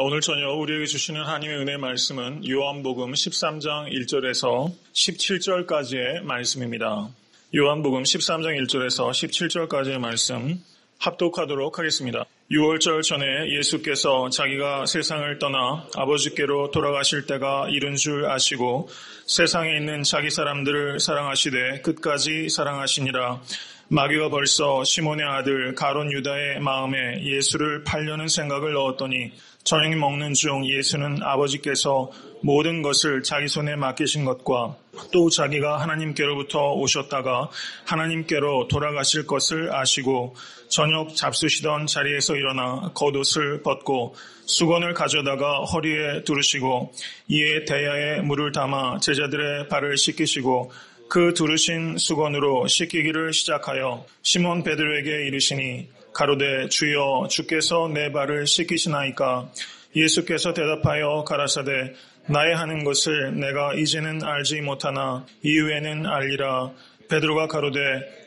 오늘 저녁 우리에게 주시는 하나님의 은혜의 말씀은 요한복음 13장 1절에서 17절까지의 말씀입니다. 요한복음 13장 1절에서 17절까지의 말씀 합독하도록 하겠습니다. 6월절 전에 예수께서 자기가 세상을 떠나 아버지께로 돌아가실 때가 이른 줄 아시고 세상에 있는 자기 사람들을 사랑하시되 끝까지 사랑하시니라. 마귀가 벌써 시몬의 아들 가룟 유다의 마음에 예수를 팔려는 생각을 넣었더니 저녁 먹는 중 예수는 아버지께서 모든 것을 자기 손에 맡기신 것과 또 자기가 하나님께로부터 오셨다가 하나님께로 돌아가실 것을 아시고 저녁 잡수시던 자리에서 일어나 겉옷을 벗고 수건을 가져다가 허리에 두르시고 이에 대야에 물을 담아 제자들의 발을 씻기시고 그 두르신 수건으로 씻기기를 시작하여 시몬 베드로에게 이르시니 가로되 주여 주께서 내 발을 씻기시나이까. 예수께서 대답하여 가라사대 나의 하는 것을 내가 이제는 알지 못하나 이후에는 알리라. 베드로가 가로되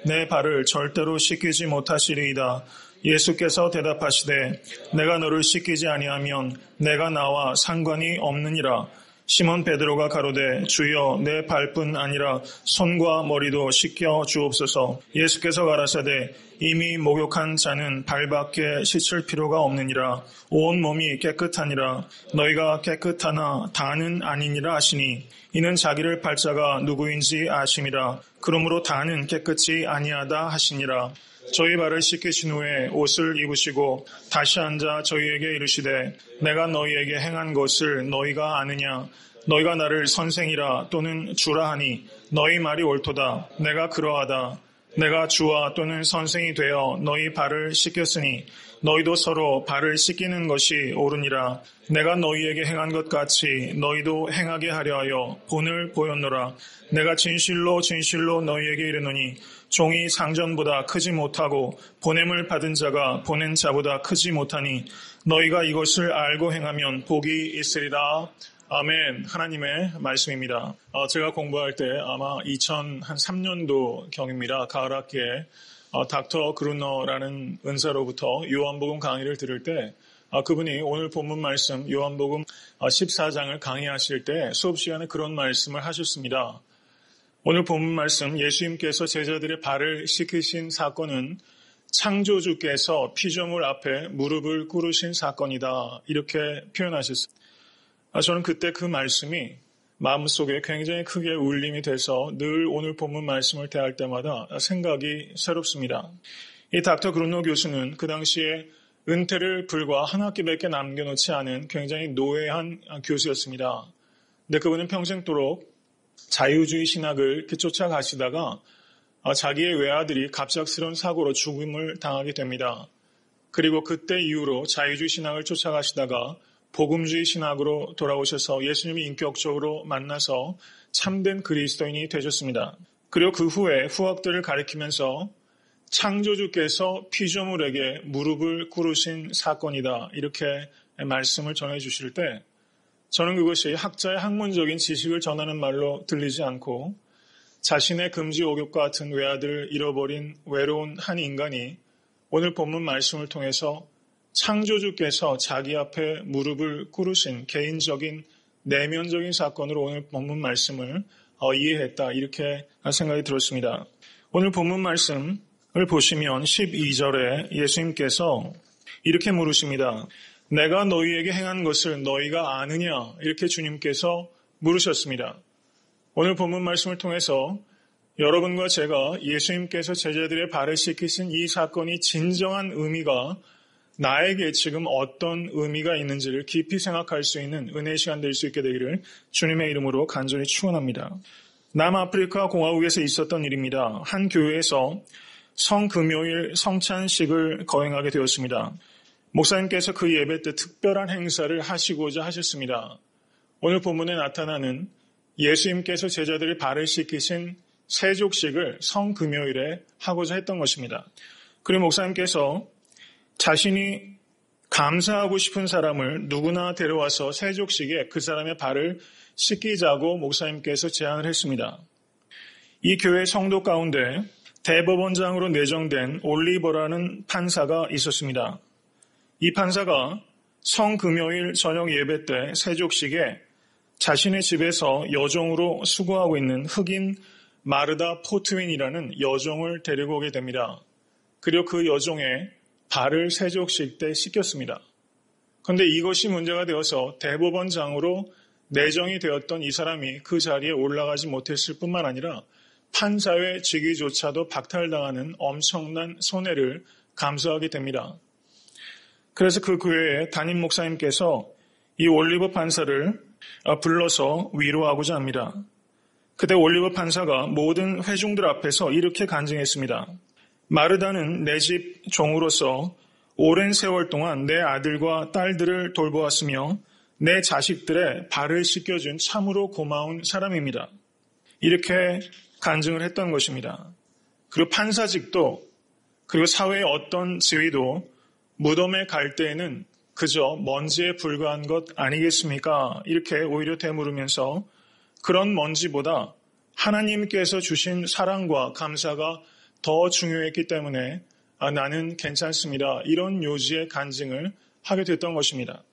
내 발을 절대로 씻기지 못하시리이다. 예수께서 대답하시되 내가 너를 씻기지 아니하면 내가 나와 상관이 없느니라. 시몬 베드로가 가로되 주여 내 발뿐 아니라 손과 머리도 씻겨 주옵소서. 예수께서 가라사대 이미 목욕한 자는 발밖에 씻을 필요가 없느니라. 온 몸이 깨끗하니라. 너희가 깨끗하나 다는 아니니라 하시니 이는 자기를 팔 자가 누구인지 아심이라. 그러므로 다는 깨끗이 아니하다 하시니라. 저희 발을 씻기신 후에 옷을 입으시고 다시 앉아 저희에게 이르시되 내가 너희에게 행한 것을 너희가 아느냐. 너희가 나를 선생이라 또는 주라 하니 너희 말이 옳도다. 내가 그러하다. 내가 주와 또는 선생이 되어 너희 발을 씻겼으니 너희도 서로 발을 씻기는 것이 옳으니라. 내가 너희에게 행한 것 같이 너희도 행하게 하려 하여 본을 보였노라. 내가 진실로 진실로 너희에게 이르노니 종이 상전보다 크지 못하고 보냄을 받은 자가 보낸 자보다 크지 못하니 너희가 이것을 알고 행하면 복이 있으리라. 아멘. 하나님의 말씀입니다. 제가 공부할 때 아마 2003년도 경입니다. 가을 학기에 닥터 그루너라는 은사로부터 요한복음 강의를 들을 때 그분이 오늘 본문 말씀 요한복음 14장을 강의하실 때 수업 시간에 그런 말씀을 하셨습니다. 오늘 본문 말씀 예수님께서 제자들의 발을 씻기신 사건은 창조주께서 피조물 앞에 무릎을 꿇으신 사건이다. 이렇게 표현하셨습니다. 저는 그때 그 말씀이 마음속에 굉장히 크게 울림이 돼서 늘 오늘 본문 말씀을 대할 때마다 생각이 새롭습니다. 이 닥터 그루노 교수는 그 당시에 은퇴를 불과 한 학기밖에 남겨놓지 않은 굉장히 노회한 교수였습니다. 근데 그분은 평생도록 자유주의 신학을 이렇게 쫓아가시다가 자기의 외아들이 갑작스러운 사고로 죽음을 당하게 됩니다. 그리고 그때 이후로 자유주의 신학을 쫓아가시다가 복음주의 신학으로 돌아오셔서 예수님이 인격적으로 만나서 참된 그리스도인이 되셨습니다. 그리고 그 후에 후학들을 가리키면서 창조주께서 피조물에게 무릎을 꿇으신 사건이다. 이렇게 말씀을 전해주실 때 저는 그것이 학자의 학문적인 지식을 전하는 말로 들리지 않고 자신의 금지 오겹과 같은 외아들을 잃어버린 외로운 한 인간이 오늘 본문 말씀을 통해서 창조주께서 자기 앞에 무릎을 꿇으신 개인적인 내면적인 사건으로 오늘 본문 말씀을 이해했다. 이렇게 생각이 들었습니다. 오늘 본문 말씀을 보시면 12절에 예수님께서 이렇게 물으십니다. 내가 너희에게 행한 것을 너희가 아느냐? 이렇게 주님께서 물으셨습니다. 오늘 본문 말씀을 통해서 여러분과 제가 예수님께서 제자들의 발을 씻기신 이 사건이 진정한 의미가 나에게 지금 어떤 의미가 있는지를 깊이 생각할 수 있는 은혜의 시간 될 수 있게 되기를 주님의 이름으로 간절히 축원합니다. 남아프리카 공화국에서 있었던 일입니다. 한 교회에서 성금요일 성찬식을 거행하게 되었습니다. 목사님께서 그 예배 때 특별한 행사를 하시고자 하셨습니다. 오늘 본문에 나타나는 예수님께서 제자들의 발을 씻기신 세족식을 성금요일에 하고자 했던 것입니다. 그리고 목사님께서 자신이 감사하고 싶은 사람을 누구나 데려와서 세족식에 그 사람의 발을 씻기자고 목사님께서 제안을 했습니다. 이 교회 성도 가운데 대법원장으로 내정된 올리버라는 판사가 있었습니다. 이 판사가 성금요일 저녁 예배 때 세족식에 자신의 집에서 여종으로 수고하고 있는 흑인 마르다 포트윈이라는 여종을 데리고 오게 됩니다. 그리고 그 여종의 발을 세족식 때 씻겼습니다. 그런데 이것이 문제가 되어서 대법원장으로 내정이 되었던 이 사람이 그 자리에 올라가지 못했을 뿐만 아니라 판사의 직위조차도 박탈당하는 엄청난 손해를 감수하게 됩니다. 그래서 그 교회의 담임 목사님께서 이 올리버 판사를 불러서 위로하고자 합니다. 그때 올리버 판사가 모든 회중들 앞에서 이렇게 간증했습니다. 마르다는 내 집 종으로서 오랜 세월 동안 내 아들과 딸들을 돌보았으며 내 자식들의 발을 씻겨준 참으로 고마운 사람입니다. 이렇게 간증을 했던 것입니다. 그리고 판사직도 그리고 사회의 어떤 지위도 무덤에 갈 때에는 그저 먼지에 불과한 것 아니겠습니까? 이렇게 오히려 되물으면서 그런 먼지보다 하나님께서 주신 사랑과 감사가 더 중요했기 때문에 나는 괜찮습니다. 이런 요지의 간증을 하게 됐던 것입니다.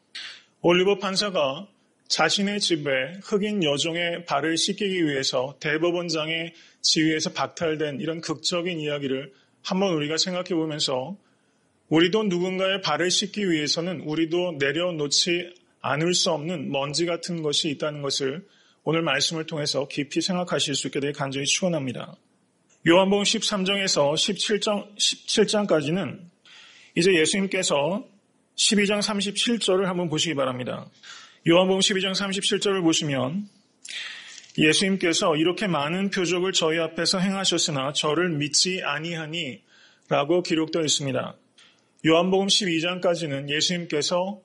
올리버 판사가 자신의 집에 흑인 여종의 발을 씻기기 위해서 대법원장의 지위에서 박탈된 이런 극적인 이야기를 한번 우리가 생각해 보면서 우리도 누군가의 발을 씻기 위해서는 우리도 내려놓지 않을 수 없는 먼지 같은 것이 있다는 것을 오늘 말씀을 통해서 깊이 생각하실 수 있게 되길 간절히 축원합니다. 요한복음 13장에서 17장까지는 이제 예수님께서 12장 37절을 한번 보시기 바랍니다. 요한복음 12장 37절을 보시면 예수님께서 이렇게 많은 표적을 저희 앞에서 행하셨으나 저를 믿지 아니하니 라고 기록되어 있습니다. 요한복음 12장까지는 예수님께서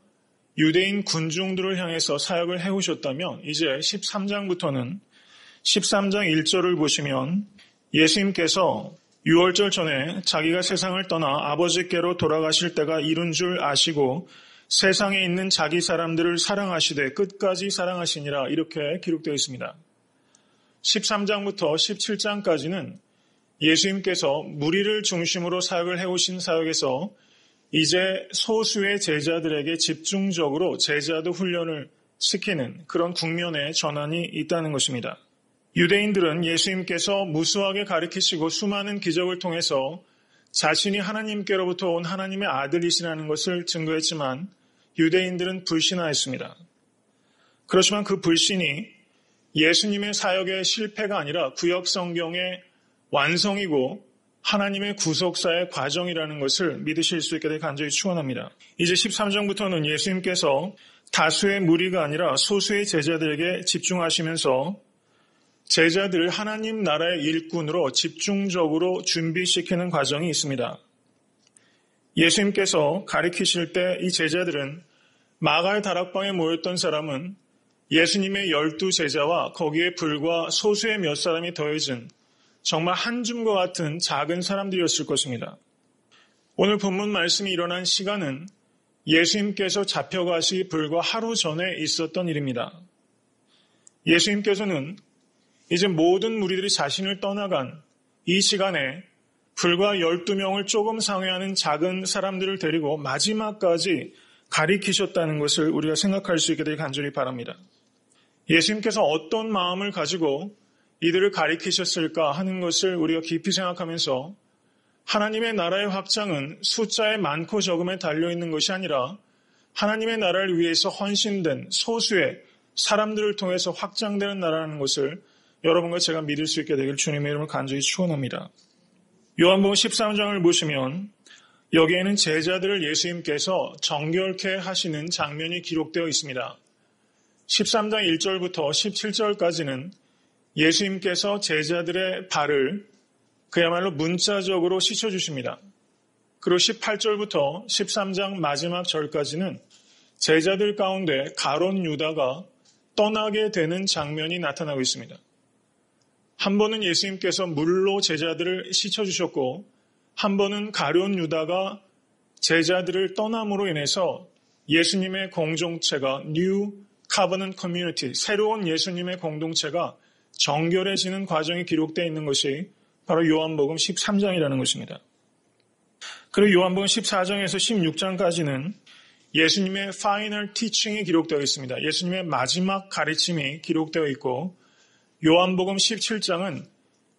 유대인 군중들을 향해서 사역을 해오셨다면 이제 13장부터는 13장 1절을 보시면 예수님께서 유월절 전에 자기가 세상을 떠나 아버지께로 돌아가실 때가 이른 줄 아시고 세상에 있는 자기 사람들을 사랑하시되 끝까지 사랑하시니라 이렇게 기록되어 있습니다. 13장부터 17장까지는 예수님께서 무리를 중심으로 사역을 해오신 사역에서 이제 소수의 제자들에게 집중적으로 제자도 훈련을 시키는 그런 국면의 전환이 있다는 것입니다. 유대인들은 예수님께서 무수하게 가르치시고 수많은 기적을 통해서 자신이 하나님께로부터 온 하나님의 아들이시라는 것을 증거했지만 유대인들은 불신하였습니다. 그렇지만 그 불신이 예수님의 사역의 실패가 아니라 구약 성경의 완성이고 하나님의 구속사의 과정이라는 것을 믿으실 수 있게 될 간절히 축원합니다. 이제 13장부터는 예수님께서 다수의 무리가 아니라 소수의 제자들에게 집중하시면서 제자들을 하나님 나라의 일꾼으로 집중적으로 준비시키는 과정이 있습니다. 예수님께서 가르치실 때 이 제자들은 마가의 다락방에 모였던 사람은 예수님의 12제자와 거기에 불과 소수의 몇 사람이 더해진 정말 한 줌과 같은 작은 사람들이었을 것입니다. 오늘 본문 말씀이 일어난 시간은 예수님께서 잡혀가시기 불과 하루 전에 있었던 일입니다. 예수님께서는 이제 모든 무리들이 자신을 떠나간 이 시간에 불과 12명을 조금 상회하는 작은 사람들을 데리고 마지막까지 가리키셨다는 것을 우리가 생각할 수 있게 되길 간절히 바랍니다. 예수님께서 어떤 마음을 가지고 이들을 가리키셨을까 하는 것을 우리가 깊이 생각하면서 하나님의 나라의 확장은 숫자의 많고 적음에 달려있는 것이 아니라 하나님의 나라를 위해서 헌신된 소수의 사람들을 통해서 확장되는 나라라는 것을 여러분과 제가 믿을 수 있게 되길 주님의 이름으로 간절히 축원합니다. 요한복음 13장을 보시면 여기에는 제자들을 예수님께서 정결케 하시는 장면이 기록되어 있습니다. 13장 1절부터 17절까지는 예수님께서 제자들의 발을 그야말로 문자적으로 씻어주십니다. 그리고 18절부터 13장 마지막 절까지는 제자들 가운데 가룟 유다가 떠나게 되는 장면이 나타나고 있습니다. 한 번은 예수님께서 물로 제자들을 씻어주셨고 한 번은 가룟 유다가 제자들을 떠남으로 인해서 예수님의 공동체가 New Covenant Community, 새로운 예수님의 공동체가 정결해지는 과정이 기록되어 있는 것이 바로 요한복음 13장이라는 것입니다. 그리고 요한복음 14장에서 16장까지는 예수님의 파이널 티칭이 기록되어 있습니다. 예수님의 마지막 가르침이 기록되어 있고 요한복음 17장은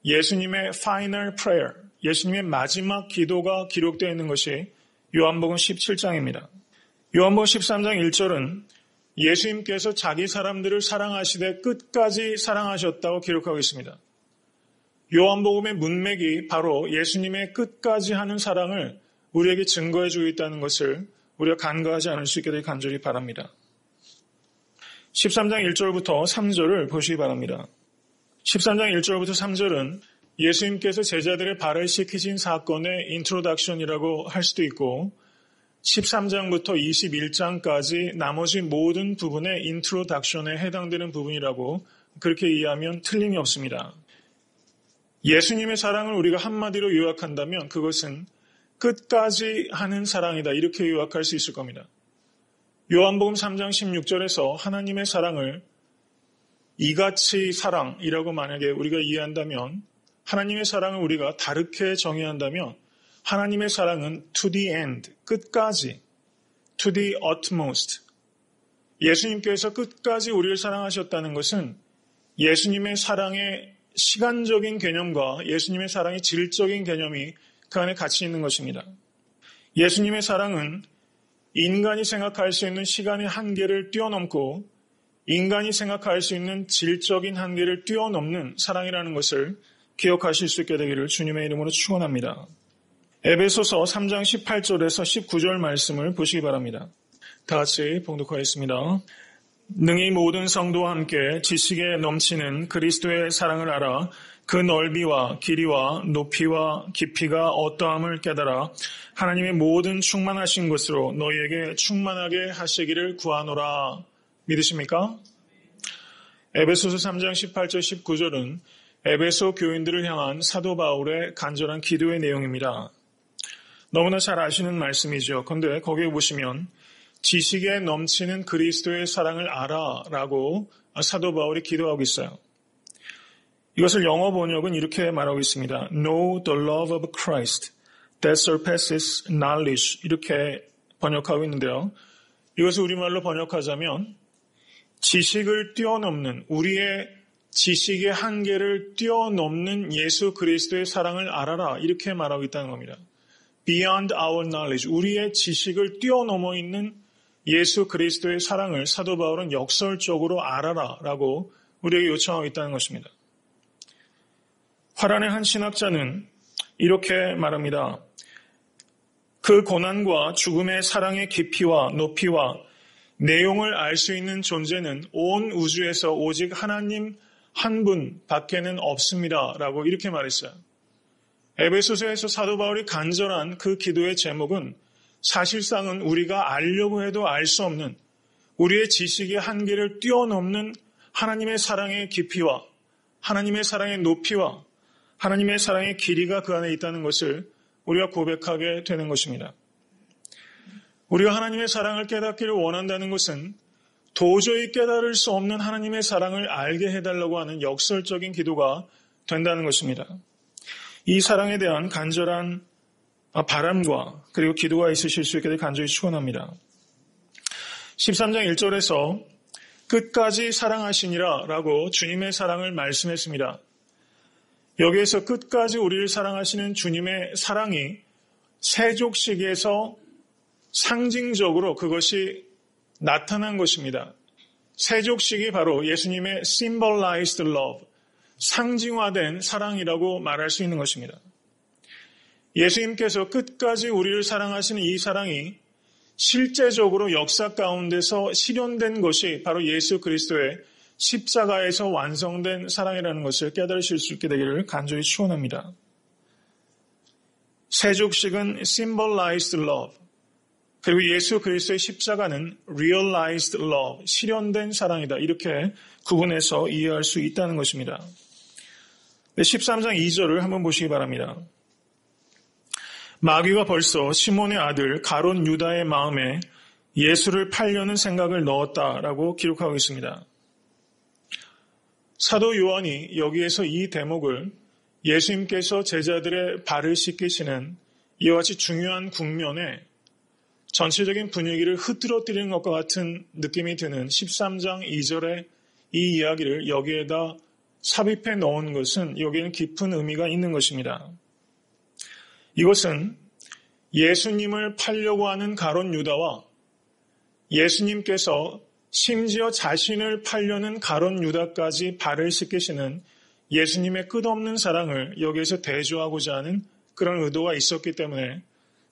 예수님의 파이널 프레이어, 예수님의 마지막 기도가 기록되어 있는 것이 요한복음 17장입니다. 요한복음 13장 1절은 예수님께서 자기 사람들을 사랑하시되 끝까지 사랑하셨다고 기록하고 있습니다. 요한복음의 문맥이 바로 예수님의 끝까지 하는 사랑을 우리에게 증거해 주고 있다는 것을 우리가 간과하지 않을 수 있게 되길 간절히 바랍니다. 13장 1절부터 3절을 보시기 바랍니다. 13장 1절부터 3절은 예수님께서 제자들의 발을 씻기신 사건의 인트로덕션이라고 할 수도 있고 13장부터 21장까지 나머지 모든 부분의 인트로덕션에 해당되는 부분이라고 그렇게 이해하면 틀림이 없습니다. 예수님의 사랑을 우리가 한마디로 요약한다면 그것은 끝까지 하는 사랑이다. 이렇게 요약할 수 있을 겁니다. 요한복음 3장 16절에서 하나님의 사랑을 이같이 사랑이라고 만약에 우리가 이해한다면 하나님의 사랑을 우리가 다르게 정의한다면 하나님의 사랑은 to the end, 끝까지, to the utmost. 예수님께서 끝까지 우리를 사랑하셨다는 것은 예수님의 사랑의 시간적인 개념과 예수님의 사랑의 질적인 개념이 그 안에 같이 있는 것입니다. 예수님의 사랑은 인간이 생각할 수 있는 시간의 한계를 뛰어넘고 인간이 생각할 수 있는 질적인 한계를 뛰어넘는 사랑이라는 것을 기억하실 수 있게 되기를 주님의 이름으로 축원합니다. 에베소서 3장 18절에서 19절 말씀을 보시기 바랍니다. 다 같이 봉독하겠습니다. 능히 모든 성도와 함께 지식에 넘치는 그리스도의 사랑을 알아 그 넓이와 길이와 높이와 깊이가 어떠함을 깨달아 하나님의 모든 충만하신 것으로 너희에게 충만하게 하시기를 구하노라. 믿으십니까? 에베소서 3장 18절 19절은 에베소 교인들을 향한 사도 바울의 간절한 기도의 내용입니다. 너무나 잘 아시는 말씀이죠. 그런데 거기에 보시면 지식에 넘치는 그리스도의 사랑을 알아라고 사도 바울이 기도하고 있어요. 이것을 영어 번역은 이렇게 말하고 있습니다. Know the love of Christ that surpasses knowledge. 이렇게 번역하고 있는데요. 이것을 우리말로 번역하자면 지식을 뛰어넘는 우리의 지식의 한계를 뛰어넘는 예수 그리스도의 사랑을 알아라. 이렇게 말하고 있다는 겁니다. Beyond our knowledge. 우리의 지식을 뛰어넘어 있는 예수 그리스도의 사랑을 사도 바울은 역설적으로 알아라 라고 우리에게 요청하고 있다는 것입니다. 화란의 한 신학자는 이렇게 말합니다. 그 고난과 죽음의 사랑의 깊이와 높이와 내용을 알 수 있는 존재는 온 우주에서 오직 하나님 한 분 밖에는 없습니다 라고 이렇게 말했어요. 에베소서에서 사도 바울이 간절한 그 기도의 제목은 사실상은 우리가 알려고 해도 알 수 없는 우리의 지식의 한계를 뛰어넘는 하나님의 사랑의 깊이와 하나님의 사랑의 높이와 하나님의 사랑의 길이가 그 안에 있다는 것을 우리가 고백하게 되는 것입니다. 우리가 하나님의 사랑을 깨닫기를 원한다는 것은 도저히 깨달을 수 없는 하나님의 사랑을 알게 해달라고 하는 역설적인 기도가 된다는 것입니다. 이 사랑에 대한 간절한 바람과 그리고 기도가 있으실 수 있게 될 간절히 축원합니다. 13장 1절에서 끝까지 사랑하시니라 라고 주님의 사랑을 말씀했습니다. 여기에서 끝까지 우리를 사랑하시는 주님의 사랑이 세족식에서 상징적으로 그것이 나타난 것입니다. 세족식이 바로 예수님의 symbolized love, 상징화된 사랑이라고 말할 수 있는 것입니다. 예수님께서 끝까지 우리를 사랑하시는 이 사랑이 실제적으로 역사 가운데서 실현된 것이 바로 예수 그리스도의 십자가에서 완성된 사랑이라는 것을 깨달으실 수 있게 되기를 간절히 축원합니다. 세족식은 symbolized love, 그리고 예수 그리스도의 십자가는 realized love, 실현된 사랑이다. 이렇게 구분해서 이해할 수 있다는 것입니다. 13장 2절을 한번 보시기 바랍니다. 마귀가 벌써 시몬의 아들 가롯 유다의 마음에 예수를 팔려는 생각을 넣었다라고 기록하고 있습니다. 사도 요한이 여기에서 이 대목을 예수님께서 제자들의 발을 씻기시는 이와 같이 중요한 국면에 전체적인 분위기를 흐트러뜨리는 것과 같은 느낌이 드는 13장 2절의 이 이야기를 여기에다 삽입해 넣은 것은 여기에는 깊은 의미가 있는 것입니다. 이것은 예수님을 팔려고 하는 가룟 유다와 예수님께서 심지어 자신을 팔려는 가룟 유다까지 발을 씻기시는 예수님의 끝없는 사랑을 여기에서 대조하고자 하는 그런 의도가 있었기 때문에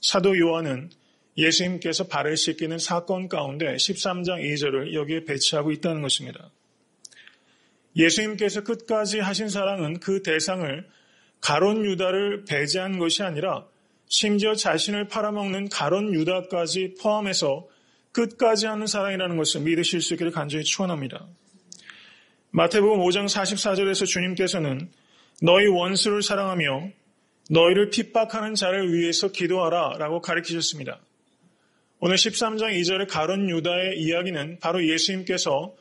사도 요한은 예수님께서 발을 씻기는 사건 가운데 13장 2절을 여기에 배치하고 있다는 것입니다. 예수님께서 끝까지 하신 사랑은 그 대상을 가룟 유다를 배제한 것이 아니라 심지어 자신을 팔아먹는 가룟 유다까지 포함해서 끝까지 하는 사랑이라는 것을 믿으실 수 있기를 간절히 축원합니다. 마태복음 5장 44절에서 주님께서는 너희 원수를 사랑하며 너희를 핍박하는 자를 위해서 기도하라 라고 가르치셨습니다. 오늘 13장 2절의 가룟 유다의 이야기는 바로 예수님께서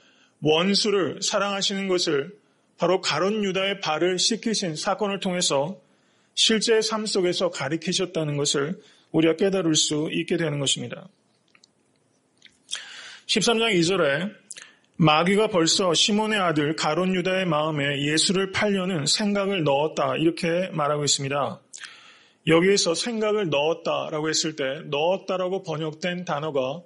원수를 사랑하시는 것을 바로 가룟 유다의 발을 씻기신 사건을 통해서 실제 삶 속에서 가르치셨다는 것을 우리가 깨달을 수 있게 되는 것입니다. 13장 2절에 마귀가 벌써 시몬의 아들 가룟 유다의 마음에 예수를 팔려는 생각을 넣었다 이렇게 말하고 있습니다. 여기에서 생각을 넣었다라고 했을 때 넣었다라고 번역된 단어가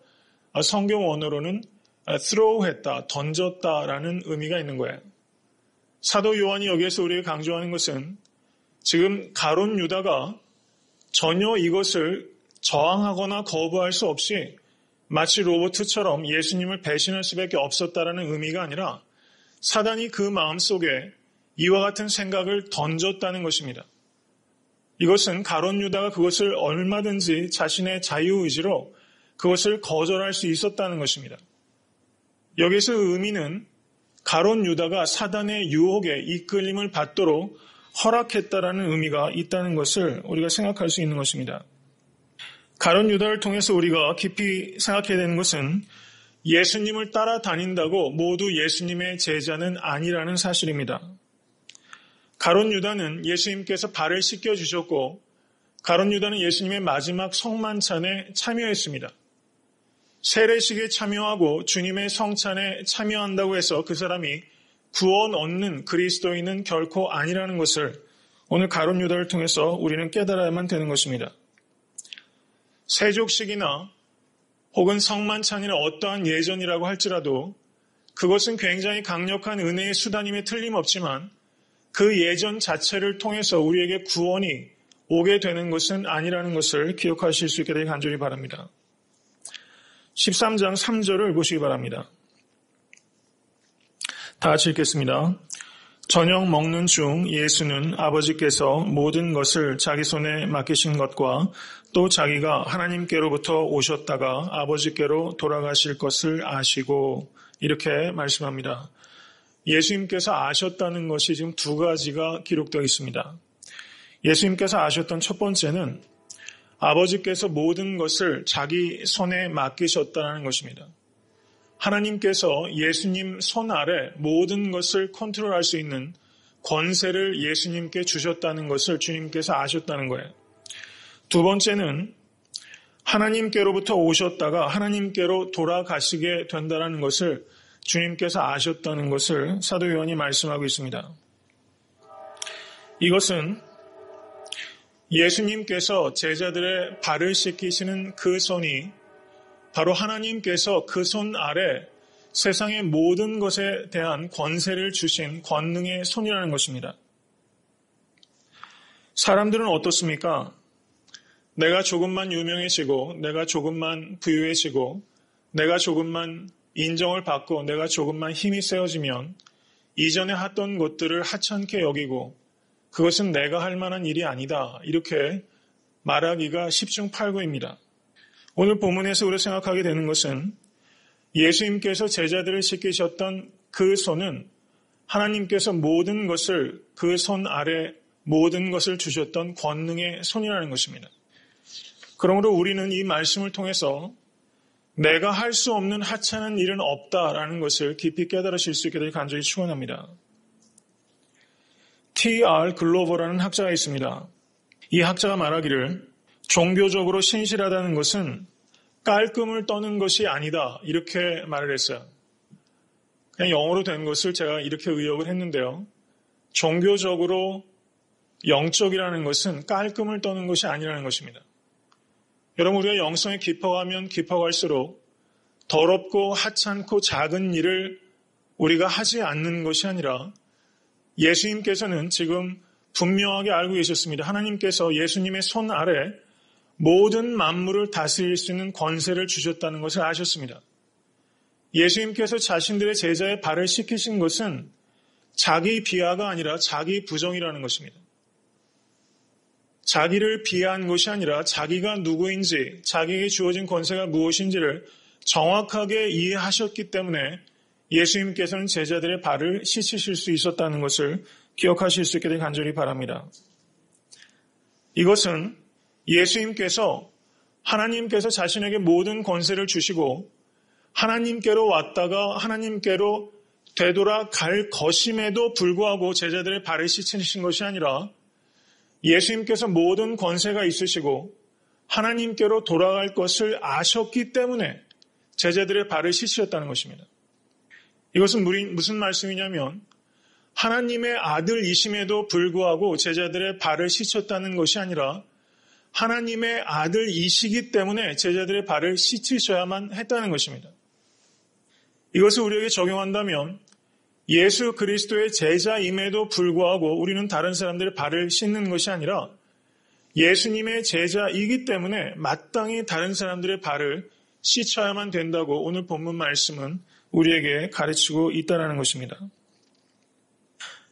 성경 원어로는 throw했다, 던졌다라는 의미가 있는 거예요. 사도 요한이 여기에서 우리에게 강조하는 것은 지금 가룟 유다가 전혀 이것을 저항하거나 거부할 수 없이 마치 로봇처럼 예수님을 배신할 수밖에 없었다라는 의미가 아니라 사단이 그 마음속에 이와 같은 생각을 던졌다는 것입니다. 이것은 가룟 유다가 그것을 얼마든지 자신의 자유의지로 그것을 거절할 수 있었다는 것입니다. 여기서 의미는 가룟 유다가 사단의 유혹에 이끌림을 받도록 허락했다라는 의미가 있다는 것을 우리가 생각할 수 있는 것입니다. 가룟 유다를 통해서 우리가 깊이 생각해야 되는 것은 예수님을 따라다닌다고 모두 예수님의 제자는 아니라는 사실입니다. 가룟 유다는 예수님께서 발을 씻겨주셨고 가룟 유다는 예수님의 마지막 성만찬에 참여했습니다. 세례식에 참여하고 주님의 성찬에 참여한다고 해서 그 사람이 구원 얻는 그리스도인은 결코 아니라는 것을 오늘 가룟 유다를 통해서 우리는 깨달아야만 되는 것입니다. 세족식이나 혹은 성만찬이나 어떠한 예전이라고 할지라도 그것은 굉장히 강력한 은혜의 수단임에 틀림없지만 그 예전 자체를 통해서 우리에게 구원이 오게 되는 것은 아니라는 것을 기억하실 수 있게 되길 간절히 바랍니다. 13장 3절을 보시기 바랍니다. 다 같이 읽겠습니다. 저녁 먹는 중 예수는 아버지께서 모든 것을 자기 손에 맡기신 것과 또 자기가 하나님께로부터 오셨다가 아버지께로 돌아가실 것을 아시고 이렇게 말씀합니다. 예수님께서 아셨다는 것이 지금 두 가지가 기록되어 있습니다. 예수님께서 아셨던 첫 번째는 아버지께서 모든 것을 자기 손에 맡기셨다는 것입니다. 하나님께서 예수님 손 아래 모든 것을 컨트롤할 수 있는 권세를 예수님께 주셨다는 것을 주님께서 아셨다는 거예요. 두 번째는 하나님께로부터 오셨다가 하나님께로 돌아가시게 된다는 것을 주님께서 아셨다는 것을 사도 요한이 말씀하고 있습니다. 이것은 예수님께서 제자들의 발을 씻기시는 그 손이 바로 하나님께서 그 손 아래 세상의 모든 것에 대한 권세를 주신 권능의 손이라는 것입니다. 사람들은 어떻습니까? 내가 조금만 유명해지고 내가 조금만 부유해지고 내가 조금만 인정을 받고 내가 조금만 힘이 세워지면 이전에 했던 것들을 하찮게 여기고 그것은 내가 할 만한 일이 아니다. 이렇게 말하기가 십중팔구입니다. 오늘 본문에서 우리가 생각하게 되는 것은 예수님께서 제자들을 씻기셨던 그 손은 하나님께서 모든 것을 그 손 아래 모든 것을 주셨던 권능의 손이라는 것입니다. 그러므로 우리는 이 말씀을 통해서 내가 할 수 없는 하찮은 일은 없다라는 것을 깊이 깨달으실 수 있게 되길 간절히 축원합니다. T.R. 글로버라는 학자가 있습니다. 이 학자가 말하기를 종교적으로 신실하다는 것은 깔끔을 떠는 것이 아니다. 이렇게 말을 했어요. 그냥 영어로 된 것을 제가 이렇게 의역을 했는데요. 종교적으로 영적이라는 것은 깔끔을 떠는 것이 아니라는 것입니다. 여러분, 우리가 영성에 깊어가면 깊어갈수록 더럽고 하찮고 작은 일을 우리가 하지 않는 것이 아니라 예수님께서는 지금 분명하게 알고 계셨습니다. 하나님께서 예수님의 손 아래 모든 만물을 다스릴 수 있는 권세를 주셨다는 것을 아셨습니다. 예수님께서 자신들의 제자의 발을 씻기신 것은 자기 비하가 아니라 자기 부정이라는 것입니다. 자기를 비하한 것이 아니라 자기가 누구인지, 자기에게 주어진 권세가 무엇인지를 정확하게 이해하셨기 때문에 예수님께서는 제자들의 발을 씻으실 수 있었다는 것을 기억하실 수 있게 되길 간절히 바랍니다. 이것은 예수님께서 하나님께서 자신에게 모든 권세를 주시고 하나님께로 왔다가 하나님께로 되돌아갈 것임에도 불구하고 제자들의 발을 씻으신 것이 아니라 예수님께서 모든 권세가 있으시고 하나님께로 돌아갈 것을 아셨기 때문에 제자들의 발을 씻으셨다는 것입니다. 이것은 무슨 말씀이냐면 하나님의 아들이심에도 불구하고 제자들의 발을 씻었다는 것이 아니라 하나님의 아들이시기 때문에 제자들의 발을 씻으셔야만 했다는 것입니다. 이것을 우리에게 적용한다면 예수 그리스도의 제자임에도 불구하고 우리는 다른 사람들의 발을 씻는 것이 아니라 예수님의 제자이기 때문에 마땅히 다른 사람들의 발을 씻어야만 된다고 오늘 본문 말씀은 우리에게 가르치고 있다는 것입니다.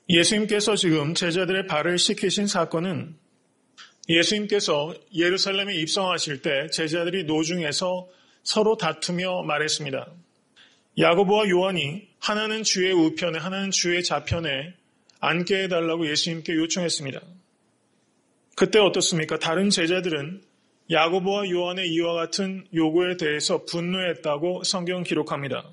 예수님께서 지금 제자들의 발을 씻기신 사건은 예수님께서 예루살렘에 입성하실 때 제자들이 노중에서 서로 다투며 말했습니다. 야고보와 요한이 하나는 주의 우편에 하나는 주의 좌편에 앉게 해달라고 예수님께 요청했습니다. 그때 어떻습니까? 다른 제자들은 야고보와 요한의 이와 같은 요구에 대해서 분노했다고 성경은 기록합니다.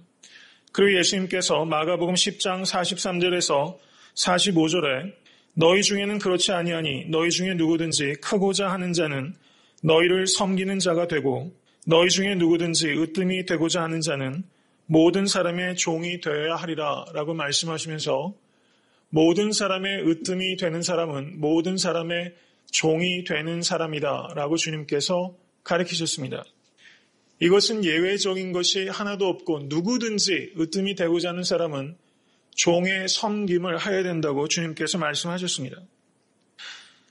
그리고 예수님께서 마가복음 10장 43절에서 45절에 너희 중에는 그렇지 아니하니 너희 중에 누구든지 크고자 하는 자는 너희를 섬기는 자가 되고 너희 중에 누구든지 으뜸이 되고자 하는 자는 모든 사람의 종이 되어야 하리라 라고 말씀하시면서 모든 사람의 으뜸이 되는 사람은 모든 사람의 종이 되는 사람이다 라고 주님께서 가르치셨습니다. 이것은 예외적인 것이 하나도 없고 누구든지 으뜸이 되고자 하는 사람은 종의 섬김을 해야 된다고 주님께서 말씀하셨습니다.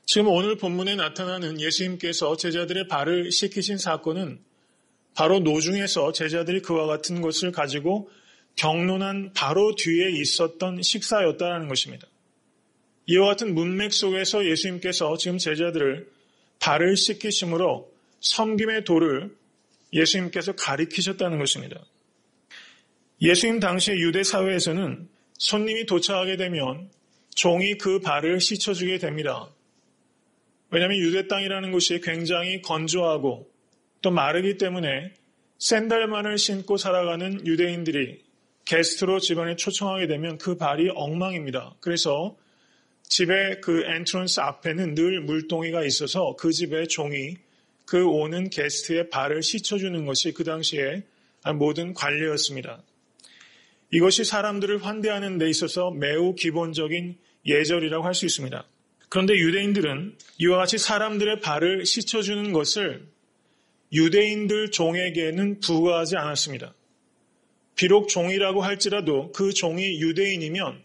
지금 오늘 본문에 나타나는 예수님께서 제자들의 발을 씻기신 사건은 바로 노중에서 제자들이 그와 같은 것을 가지고 경론한 바로 뒤에 있었던 식사였다는 것입니다. 이와 같은 문맥 속에서 예수님께서 지금 제자들을 발을 씻기심으로 섬김의 도를 예수님께서 가리키셨다는 것입니다. 예수님 당시 유대 사회에서는 손님이 도착하게 되면 종이 그 발을 씻어주게 됩니다. 왜냐하면 유대 땅이라는 곳이 굉장히 건조하고 또 마르기 때문에 샌들만을 신고 살아가는 유대인들이 게스트로 집안에 초청하게 되면 그 발이 엉망입니다. 그래서 집의 그 엔트런스 앞에는 늘 물동이가 있어서 그 집의 종이 그 오는 게스트의 발을 씻어주는 것이 그 당시에 모든 관례였습니다. 이것이 사람들을 환대하는 데 있어서 매우 기본적인 예절이라고 할 수 있습니다. 그런데 유대인들은 이와 같이 사람들의 발을 씻어주는 것을 유대인들 종에게는 부과하지 않았습니다. 비록 종이라고 할지라도 그 종이 유대인이면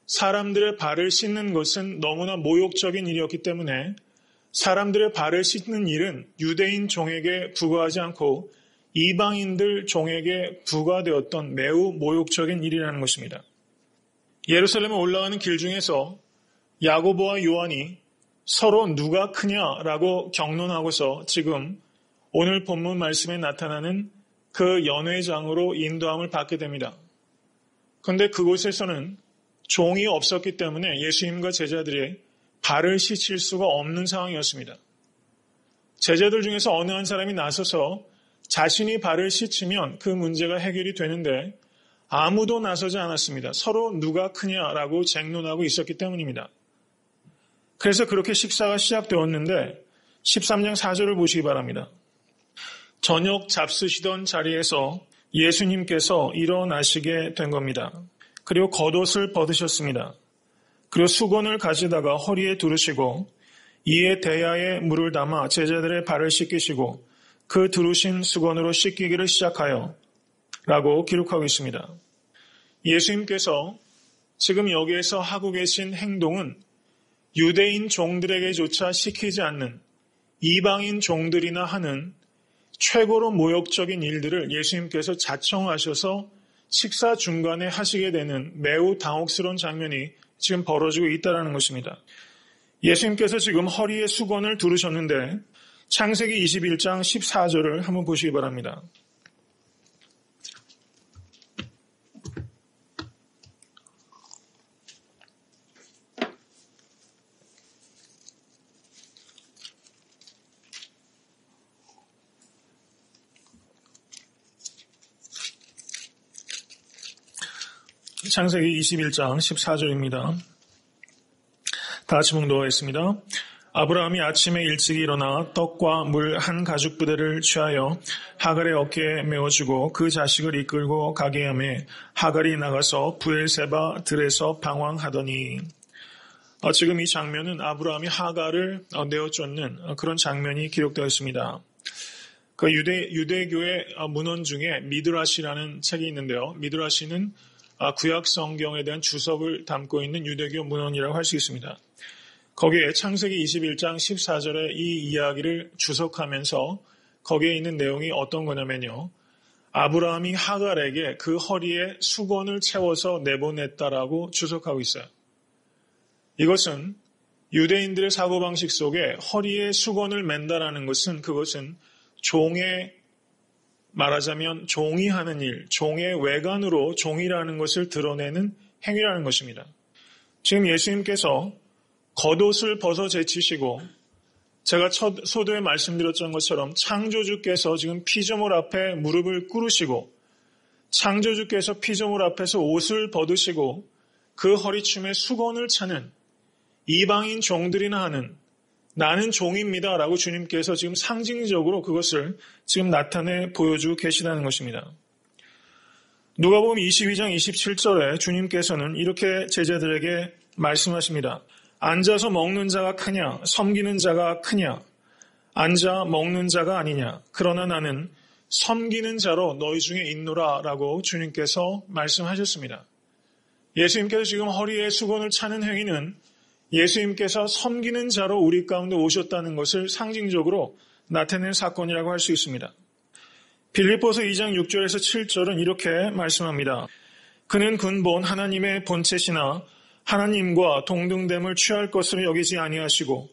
사람들의 발을 씻는 것은 너무나 모욕적인 일이었기 때문에 사람들의 발을 씻는 일은 유대인 종에게 부과하지 않고 이방인들 종에게 부과되었던 매우 모욕적인 일이라는 것입니다. 예루살렘에 올라가는 길 중에서 야고보와 요한이 서로 누가 크냐라고 경론하고서 지금 오늘 본문 말씀에 나타나는 그 연회장으로 인도함을 받게 됩니다. 그런데 그곳에서는 종이 없었기 때문에 예수님과 제자들이 발을 씻을 수가 없는 상황이었습니다. 제자들 중에서 어느 한 사람이 나서서 자신이 발을 씻으면 그 문제가 해결이 되는데 아무도 나서지 않았습니다. 서로 누가 크냐라고 쟁론하고 있었기 때문입니다. 그래서 그렇게 식사가 시작되었는데 13장 4절을 보시기 바랍니다. 저녁 잡수시던 자리에서 예수님께서 일어나시게 된 겁니다. 그리고 겉옷을 벗으셨습니다. 그리고 수건을 가지다가 허리에 두르시고 이에 대야에 물을 담아 제자들의 발을 씻기시고 그 두르신 수건으로 씻기기를 시작하여 라고 기록하고 있습니다. 예수님께서 지금 여기에서 하고 계신 행동은 유대인 종들에게조차 시키지 않는 이방인 종들이나 하는 최고로 모욕적인 일들을 예수님께서 자청하셔서 식사 중간에 하시게 되는 매우 당혹스러운 장면이 지금 벌어지고 있다는 것입니다. 예수님께서 지금 허리에 수건을 두르셨는데 창세기 21장 14절을 한번 보시기 바랍니다. 창세기 21장 14절입니다. 다 같이 봉독하겠습니다. 아브라함이 아침에 일찍 일어나 떡과 물 한 가죽 부대를 취하여 하갈의 어깨에 메어주고 그 자식을 이끌고 가게 하매 하갈이 나가서 브엘세바 들에서 방황하더니 지금 이 장면은 아브라함이 하갈을 내어쫓는 그런 장면이 기록되어 있습니다. 그 유대교의 문헌 중에 미드라시라는 책이 있는데요. 미드라시는 구약 성경에 대한 주석을 담고 있는 유대교 문헌이라고 할 수 있습니다. 거기에 창세기 21장 14절에 이 이야기를 주석하면서 거기에 있는 내용이 어떤 거냐면요. 아브라함이 하갈에게 그 허리에 수건을 채워서 내보냈다라고 주석하고 있어요. 이것은 유대인들의 사고방식 속에 허리에 수건을 맨다라는 것은 그것은 종의 말하자면 종이 하는 일, 종의 외관으로 종이라는 것을 드러내는 행위라는 것입니다. 지금 예수님께서 겉옷을 벗어 제치시고 제가 소도에 말씀드렸던 것처럼 창조주께서 지금 피조물 앞에 무릎을 꿇으시고 창조주께서 피조물 앞에서 옷을 벗으시고 그 허리춤에 수건을 차는 이방인 종들이나 하는 나는 종입니다 라고 주님께서 지금 상징적으로 그것을 지금 나타내 보여주고 계시다는 것입니다. 누가복음 22장 27절에 주님께서는 이렇게 제자들에게 말씀하십니다. 앉아서 먹는 자가 크냐 섬기는 자가 크냐 앉아 먹는 자가 아니냐 그러나 나는 섬기는 자로 너희 중에 있노라 라고 주님께서 말씀하셨습니다. 예수님께서 지금 허리에 수건을 차는 행위는 예수님께서 섬기는 자로 우리 가운데 오셨다는 것을 상징적으로 나타낸 사건이라고 할 수 있습니다. 빌립보서 2장 6절에서 7절은 이렇게 말씀합니다. 그는 근본 하나님의 본체시나 하나님과 동등됨을 취할 것으로 여기지 아니하시고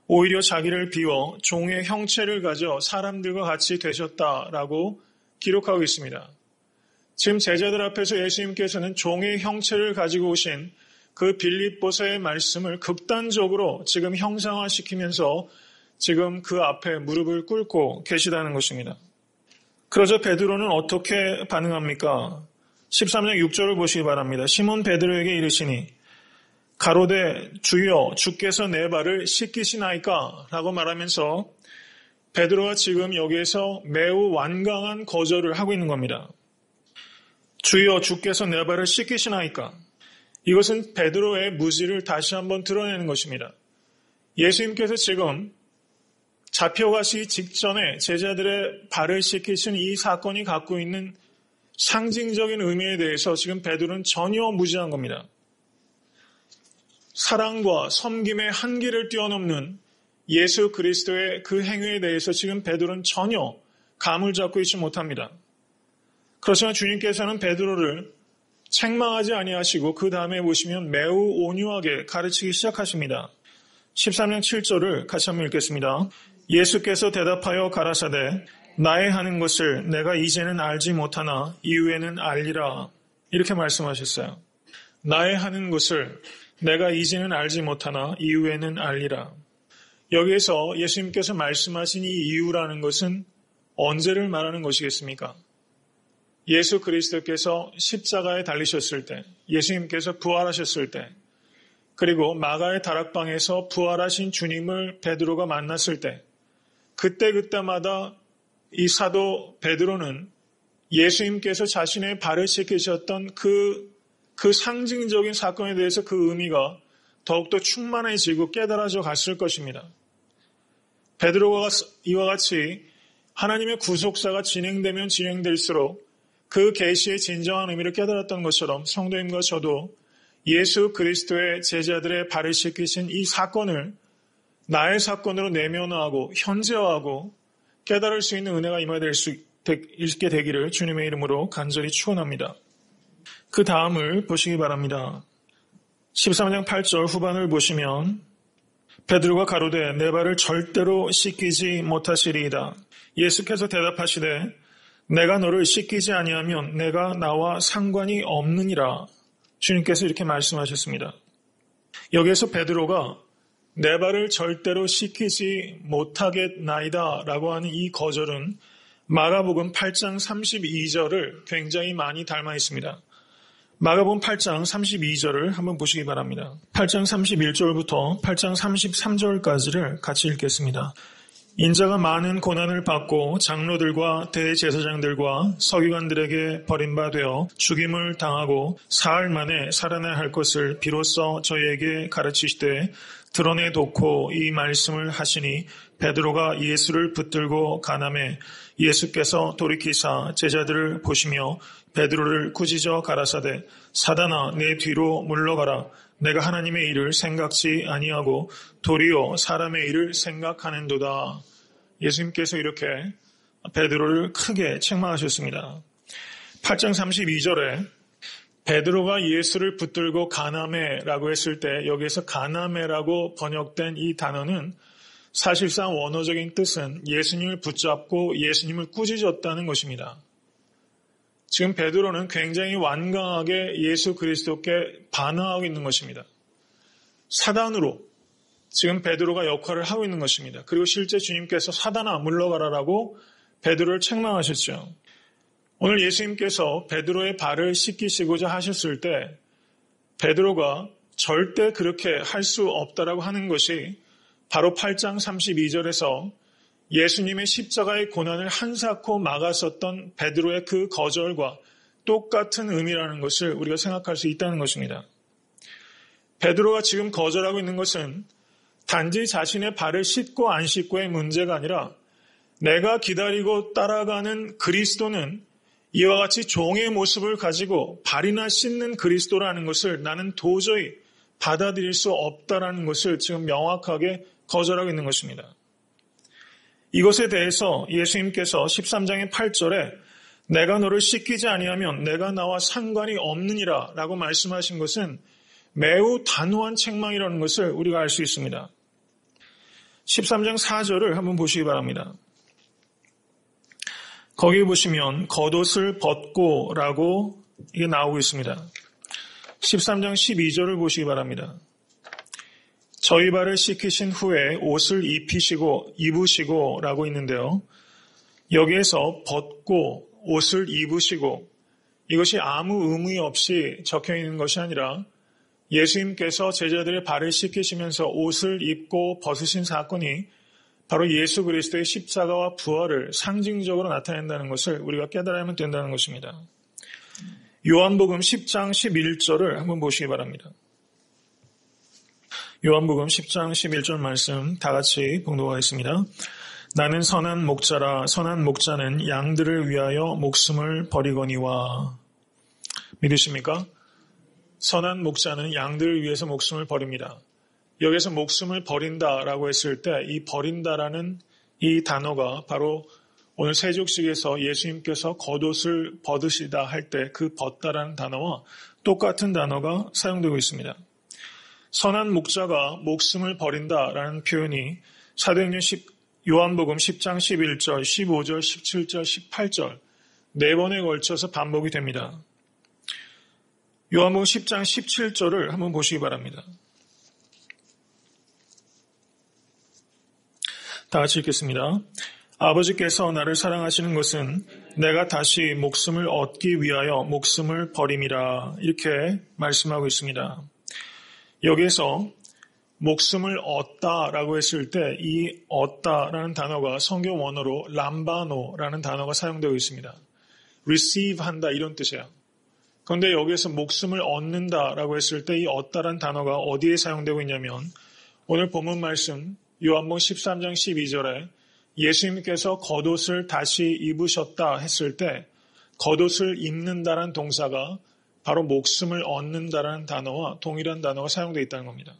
오히려 자기를 비워 종의 형체를 가져 사람들과 같이 되셨다라고 기록하고 있습니다. 지금 제자들 앞에서 예수님께서는 종의 형체를 가지고 오신 그 빌립보서의 말씀을 극단적으로 지금 형상화시키면서 지금 그 앞에 무릎을 꿇고 계시다는 것입니다. 그러자 베드로는 어떻게 반응합니까? 13장 6절을 보시기 바랍니다. 시몬 베드로에게 이르시니 가로되 주여 주께서 내 발을 씻기시나이까? 라고 말하면서 베드로가 지금 여기에서 매우 완강한 거절을 하고 있는 겁니다. 주여 주께서 내 발을 씻기시나이까? 이것은 베드로의 무지를 다시 한번 드러내는 것입니다. 예수님께서 지금 잡혀가시기 직전에 제자들의 발을 씻기신 이 사건이 갖고 있는 상징적인 의미에 대해서 지금 베드로는 전혀 무지한 겁니다. 사랑과 섬김의 한계를 뛰어넘는 예수 그리스도의 그 행위에 대해서 지금 베드로는 전혀 감을 잡고 있지 못합니다. 그렇지만 주님께서는 베드로를 책망하지 아니하시고 그 다음에 보시면 매우 온유하게 가르치기 시작하십니다. 13장 7절을 같이 한번 읽겠습니다. 예수께서 대답하여 가라사대 나의 하는 것을 내가 이제는 알지 못하나 이후에는 알리라. 이렇게 말씀하셨어요. 나의 하는 것을 내가 이제는 알지 못하나 이후에는 알리라. 여기에서 예수님께서 말씀하신 이 이유라는 것은 언제를 말하는 것이겠습니까? 예수 그리스도께서 십자가에 달리셨을 때, 예수님께서 부활하셨을 때, 그리고 마가의 다락방에서 부활하신 주님을 베드로가 만났을 때, 그때마다 이 사도 베드로는 예수님께서 자신의 발을 씻기셨던 그 상징적인 사건에 대해서 그 의미가 더욱더 충만해지고 깨달아져 갔을 것입니다. 베드로가 이와 같이 하나님의 구속사가 진행되면 진행될수록 그 계시의 진정한 의미를 깨달았던 것처럼 성도님과 저도 예수 그리스도의 제자들의 발을 씻기신 이 사건을 나의 사건으로 내면화하고 현재화하고 깨달을 수 있는 은혜가 임하될 수 있게 되기를 주님의 이름으로 간절히 축원합니다. 그 다음을 보시기 바랍니다. 13장 8절 후반을 보시면 베드로가 가로되 내 발을 절대로 씻기지 못하시리이다. 예수께서 대답하시되 내가 너를 씻기지 아니하면 내가 나와 상관이 없느니라. 주님께서 이렇게 말씀하셨습니다. 여기에서 베드로가 내 발을 절대로 씻기지 못하겠나이다 라고 하는 이 거절은 마가복음 8장 32절을 굉장히 많이 닮아 있습니다. 마가복음 8장 32절을 한번 보시기 바랍니다. 8장 31절부터 8장 33절까지를 같이 읽겠습니다. 인자가 많은 고난을 받고 장로들과 대제사장들과 서기관들에게 버림받아 죽임을 당하고 사흘 만에 살아나야 할 것을 비로소 저희에게 가르치시되 드러내 놓고 이 말씀을 하시니 베드로가 예수를 붙들고 가나매 예수께서 돌이키사 제자들을 보시며 베드로를 꾸짖어 가라사대 사단아 내 뒤로 물러가라. 내가 하나님의 일을 생각지 아니하고 도리어 사람의 일을 생각하는도다. 예수님께서 이렇게 베드로를 크게 책망하셨습니다. 8장 32절에 베드로가 예수를 붙들고 가나메라고 했을 때 여기에서 가나메라고 번역된 이 단어는 사실상 원어적인 뜻은 예수님을 붙잡고 예수님을 꾸짖었다는 것입니다. 지금 베드로는 굉장히 완강하게 예수 그리스도께 반항하고 있는 것입니다. 사단으로 지금 베드로가 역할을 하고 있는 것입니다. 그리고 실제 주님께서 사단아 물러가라라고 베드로를 책망하셨죠. 오늘 예수님께서 베드로의 발을 씻기시고자 하셨을 때 베드로가 절대 그렇게 할 수 없다라고 하는 것이 바로 8장 32절에서 예수님의 십자가의 고난을 한사코 막았었던 베드로의 그 거절과 똑같은 의미라는 것을 우리가 생각할 수 있다는 것입니다. 베드로가 지금 거절하고 있는 것은 단지 자신의 발을 씻고 안 씻고의 문제가 아니라 내가 기다리고 따라가는 그리스도는 이와 같이 종의 모습을 가지고 발이나 씻는 그리스도라는 것을 나는 도저히 받아들일 수 없다라는 것을 지금 명확하게 거절하고 있는 것입니다. 이것에 대해서 예수님께서 13장의 8절에 내가 너를 씻기지 아니하면 내가 나와 상관이 없느니라 라고 말씀하신 것은 매우 단호한 책망이라는 것을 우리가 알 수 있습니다. 13장 4절을 한번 보시기 바랍니다. 거기 보시면 겉옷을 벗고 라고 이게 나오고 있습니다. 13장 12절을 보시기 바랍니다. 저희 발을 씻기신 후에 옷을 입으시고 라고 있는데요. 여기에서 벗고 옷을 입으시고 이것이 아무 의미 없이 적혀 있는 것이 아니라 예수님께서 제자들의 발을 씻기시면서 옷을 입고 벗으신 사건이 바로 예수 그리스도의 십자가와 부활을 상징적으로 나타낸다는 것을 우리가 깨달아야만 된다는 것입니다. 요한복음 10장 11절을 한번 보시기 바랍니다. 요한복음 10장 11절 말씀 다 같이 봉독하겠습니다. 나는 선한 목자라 선한 목자는 양들을 위하여 목숨을 버리거니와. 믿으십니까? 선한 목자는 양들을 위해서 목숨을 버립니다. 여기서 목숨을 버린다라고 했을 때 이 버린다라는 이 단어가 바로 오늘 세족식에서 예수님께서 겉옷을 벗으시다 할 때 그 벗다라는 단어와 똑같은 단어가 사용되고 있습니다. 선한 목자가 목숨을 버린다라는 표현이 사도행전 요한복음 10장 11절, 15절, 17절, 18절 4번에 걸쳐서 반복이 됩니다. 요한복음 10장 17절을 한번 보시기 바랍니다. 다 같이 읽겠습니다. 아버지께서 나를 사랑하시는 것은 내가 다시 목숨을 얻기 위하여 목숨을 버림이라 이렇게 말씀하고 있습니다. 여기에서 목숨을 얻다라고 했을 때 이 얻다라는 단어가 성경 원어로 람바노라는 단어가 사용되고 있습니다. receive 한다 이런 뜻이에요. 그런데 여기에서 목숨을 얻는다라고 했을 때 이 얻다라는 단어가 어디에 사용되고 있냐면 오늘 본문 말씀 요한복음 13장 12절에 예수님께서 겉옷을 다시 입으셨다 했을 때 겉옷을 입는다라는 동사가 바로 목숨을 얻는다라는 단어와 동일한 단어가 사용되어 있다는 겁니다.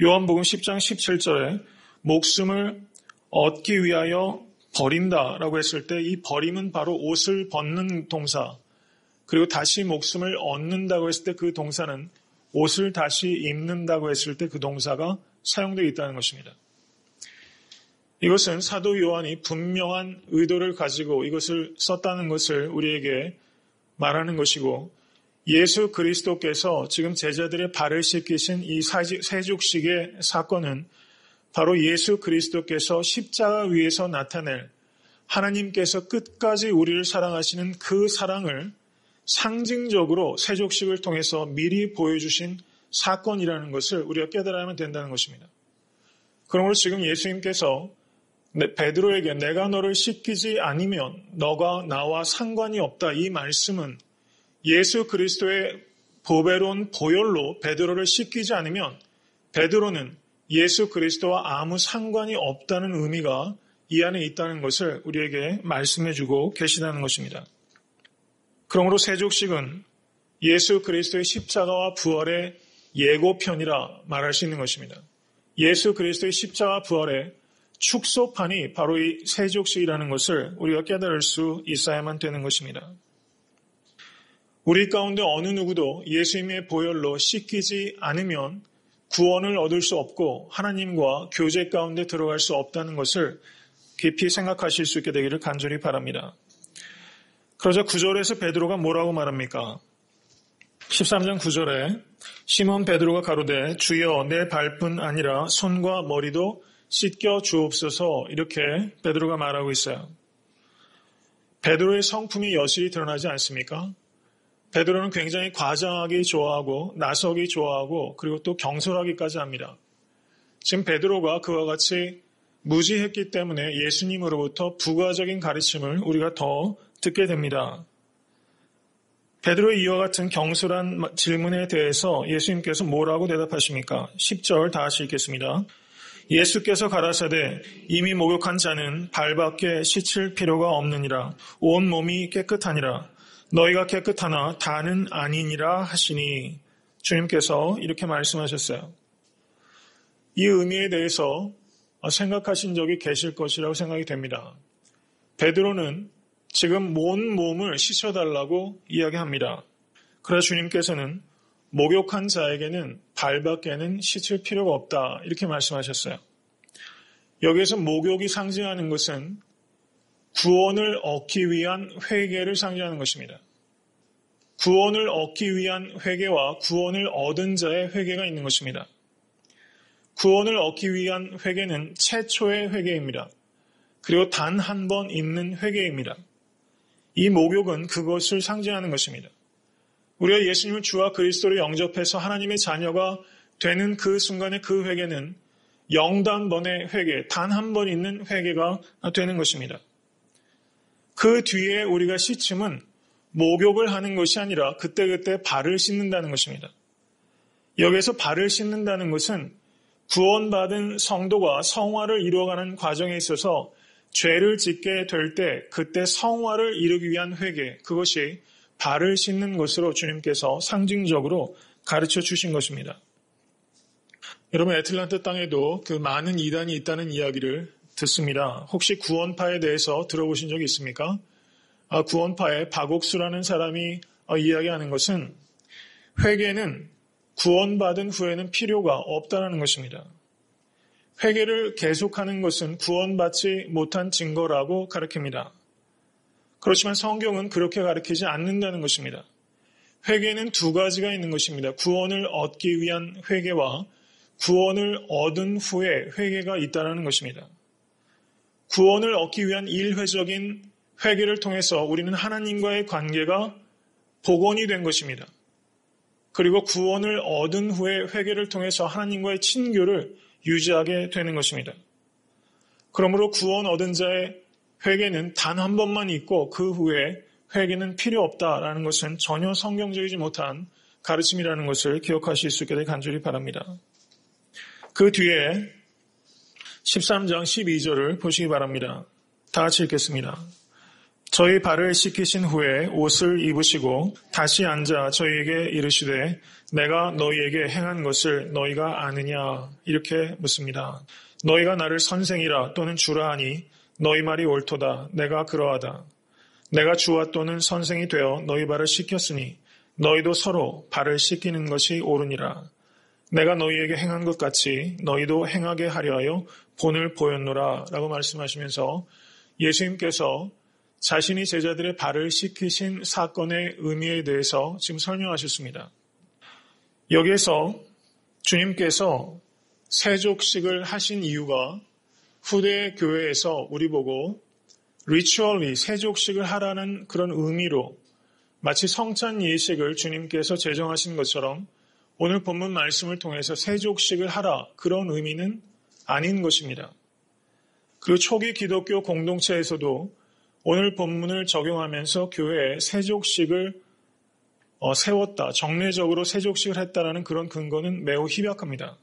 요한복음 10장 17절에 목숨을 얻기 위하여 버린다라고 했을 때 이 버림은 바로 옷을 벗는 동사, 그리고 다시 목숨을 얻는다고 했을 때 그 동사는 옷을 다시 입는다고 했을 때 그 동사가 사용되어 있다는 것입니다. 이것은 사도 요한이 분명한 의도를 가지고 이것을 썼다는 것을 우리에게 말하는 것이고, 예수 그리스도께서 지금 제자들의 발을 씻기신 이 세족식의 사건은 바로 예수 그리스도께서 십자가 위에서 나타낼 하나님께서 끝까지 우리를 사랑하시는 그 사랑을 상징적으로 세족식을 통해서 미리 보여주신 사건이라는 것을 우리가 깨달아야만 된다는 것입니다. 그러므로 지금 예수님께서 베드로에게 내가 너를 씻기지 않으면 너가 나와 상관이 없다, 이 말씀은 예수 그리스도의 보배로운 보혈로 베드로를 씻기지 않으면 베드로는 예수 그리스도와 아무 상관이 없다는 의미가 이 안에 있다는 것을 우리에게 말씀해주고 계시다는 것입니다. 그러므로 세족식은 예수 그리스도의 십자가와 부활의 예고편이라 말할 수 있는 것입니다. 예수 그리스도의 십자가 부활의 축소판이 바로 이 세족식이라는 것을 우리가 깨달을 수 있어야만 되는 것입니다. 우리 가운데 어느 누구도 예수님의 보혈로 씻기지 않으면 구원을 얻을 수 없고 하나님과 교제 가운데 들어갈 수 없다는 것을 깊이 생각하실 수 있게 되기를 간절히 바랍니다. 그러자 9절에서 베드로가 뭐라고 말합니까? 13장 9절에 시몬 베드로가 가로되 주여 내 발뿐 아니라 손과 머리도 씻겨 주옵소서, 이렇게 베드로가 말하고 있어요. 베드로의 성품이 여실히 드러나지 않습니까? 베드로는 굉장히 과장하기 좋아하고 나서기 좋아하고 그리고 또 경솔하기까지 합니다. 지금 베드로가 그와 같이 무지했기 때문에 예수님으로부터 부가적인 가르침을 우리가 더 듣게 됩니다. 베드로의 이와 같은 경솔한 질문에 대해서 예수님께서 뭐라고 대답하십니까? 10절 다 같이 읽겠습니다. 예수께서 가라사대 이미 목욕한 자는 발밖에 씻을 필요가 없느니라. 온 몸이 깨끗하니라. 너희가 깨끗하나 다는 아니니라 하시니, 주님께서 이렇게 말씀하셨어요. 이 의미에 대해서 생각하신 적이 계실 것이라고 생각이 됩니다. 베드로는 지금 온 몸을 씻어달라고 이야기합니다. 그러나 주님께서는 목욕한 자에게는 발밖에는 씻을 필요가 없다, 이렇게 말씀하셨어요. 여기에서 목욕이 상징하는 것은 구원을 얻기 위한 회개를 상징하는 것입니다. 구원을 얻기 위한 회개와 구원을 얻은 자의 회개가 있는 것입니다. 구원을 얻기 위한 회개는 최초의 회개입니다. 그리고 단 한 번 있는 회개입니다. 이 목욕은 그것을 상징하는 것입니다. 우리가 예수님을 주와 그리스도로 영접해서 하나님의 자녀가 되는 그 순간의 그 회개는 영단번의 회개, 단 한 번 있는 회개가 되는 것입니다. 그 뒤에 우리가 씻음은 목욕을 하는 것이 아니라 그때그때 발을 씻는다는 것입니다. 여기에서 발을 씻는다는 것은 구원받은 성도가 성화를 이루어가는 과정에 있어서 죄를 짓게 될 때 그때 성화를 이루기 위한 회개, 그것이 발을 씻는 것으로 주님께서 상징적으로 가르쳐 주신 것입니다. 여러분, 애틀란타 땅에도 그 많은 이단이 있다는 이야기를 듣습니다. 혹시 구원파에 대해서 들어보신 적이 있습니까? 구원파의 박옥수라는 사람이 이야기하는 것은 회개는 구원받은 후에는 필요가 없다는 것입니다. 회개를 계속하는 것은 구원받지 못한 증거라고 가르칩니다. 그렇지만 성경은 그렇게 가르치지 않는다는 것입니다. 회개는 두 가지가 있는 것입니다. 구원을 얻기 위한 회개와 구원을 얻은 후에 회개가 있다는 것입니다. 구원을 얻기 위한 일회적인 회개를 통해서 우리는 하나님과의 관계가 복원이 된 것입니다. 그리고 구원을 얻은 후에 회개를 통해서 하나님과의 친교를 유지하게 되는 것입니다. 그러므로 구원 얻은 자의 회개는 단 한 번만 있고 그 후에 회개는 필요 없다라는 것은 전혀 성경적이지 못한 가르침이라는 것을 기억하실 수 있게 되길 간절히 바랍니다. 그 뒤에 13장 12절을 보시기 바랍니다. 다 같이 읽겠습니다. 저희 발을 씻기신 후에 옷을 입으시고 다시 앉아 저희에게 이르시되 내가 너희에게 행한 것을 너희가 아느냐 이렇게 묻습니다. 너희가 나를 선생이라 또는 주라 하니 너희 말이 옳도다. 내가 그러하다. 내가 주와 또는 선생이 되어 너희 발을 씻겼으니 너희도 서로 발을 씻기는 것이 옳으니라. 내가 너희에게 행한 것 같이 너희도 행하게 하려 하여 본을 보였노라 라고 말씀하시면서 예수님께서 자신이 제자들의 발을 씻기신 사건의 의미에 대해서 지금 설명하셨습니다. 여기에서 주님께서 세족식을 하신 이유가 후대 교회에서 우리 보고 리추얼리 세족식을 하라는 그런 의미로 마치 성찬 예식을 주님께서 제정하신 것처럼 오늘 본문 말씀을 통해서 세족식을 하라 그런 의미는 아닌 것입니다. 그리고 초기 기독교 공동체에서도 오늘 본문을 적용하면서 교회에 세족식을 세웠다, 정례적으로 세족식을 했다라는 그런 근거는 매우 희박합니다.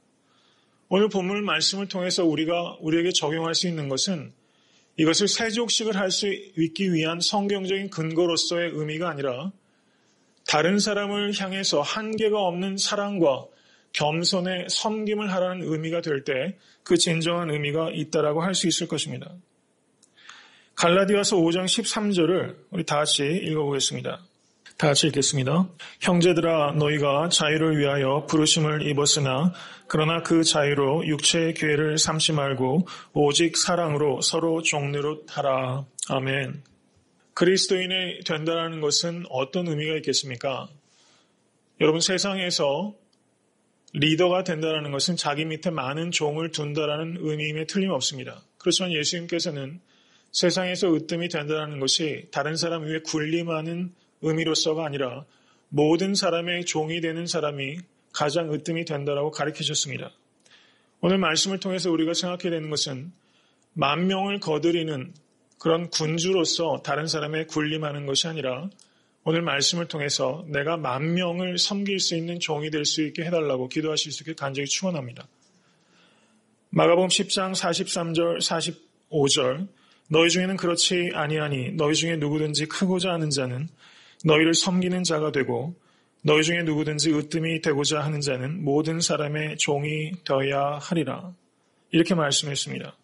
오늘 본문 말씀을 통해서 우리에게 적용할 수 있는 것은 이것을 세족식을 할 수 있기 위한 성경적인 근거로서의 의미가 아니라 다른 사람을 향해서 한계가 없는 사랑과 겸손의 섬김을 하라는 의미가 될 때 그 진정한 의미가 있다라고 할 수 있을 것입니다. 갈라디아서 5장 13절을 우리 다 같이 읽어보겠습니다. 다 같이 읽겠습니다. 형제들아 너희가 자유를 위하여 부르심을 입었으나 그러나 그 자유로 육체의 기회를 삼지 말고 오직 사랑으로 서로 종노릇하라. 아멘. 그리스도인이 된다는 것은 어떤 의미가 있겠습니까? 여러분 세상에서 리더가 된다는 것은 자기 밑에 많은 종을 둔다라는 의미임에 틀림없습니다. 그렇지만 예수님께서는 세상에서 으뜸이 된다는 것이 다른 사람 위에 군림하는 의미로서가 아니라 모든 사람의 종이 되는 사람이 가장 으뜸이 된다라고 가르치셨습니다. 오늘 말씀을 통해서 우리가 생각해야 되는 것은 만 명을 거느리는 그런 군주로서 다른 사람의 군림하는 것이 아니라 오늘 말씀을 통해서 내가 만 명을 섬길 수 있는 종이 될 수 있게 해달라고 기도하실 수 있게 간절히 축원합니다. 마가복음 10장 43절 45절 너희 중에는 그렇지 아니하니 너희 중에 누구든지 크고자 하는 자는 너희를 섬기는 자가 되고 너희 중에 누구든지 으뜸이 되고자 하는 자는 모든 사람의 종이 되어야 하리라. 이렇게 말씀했습니다.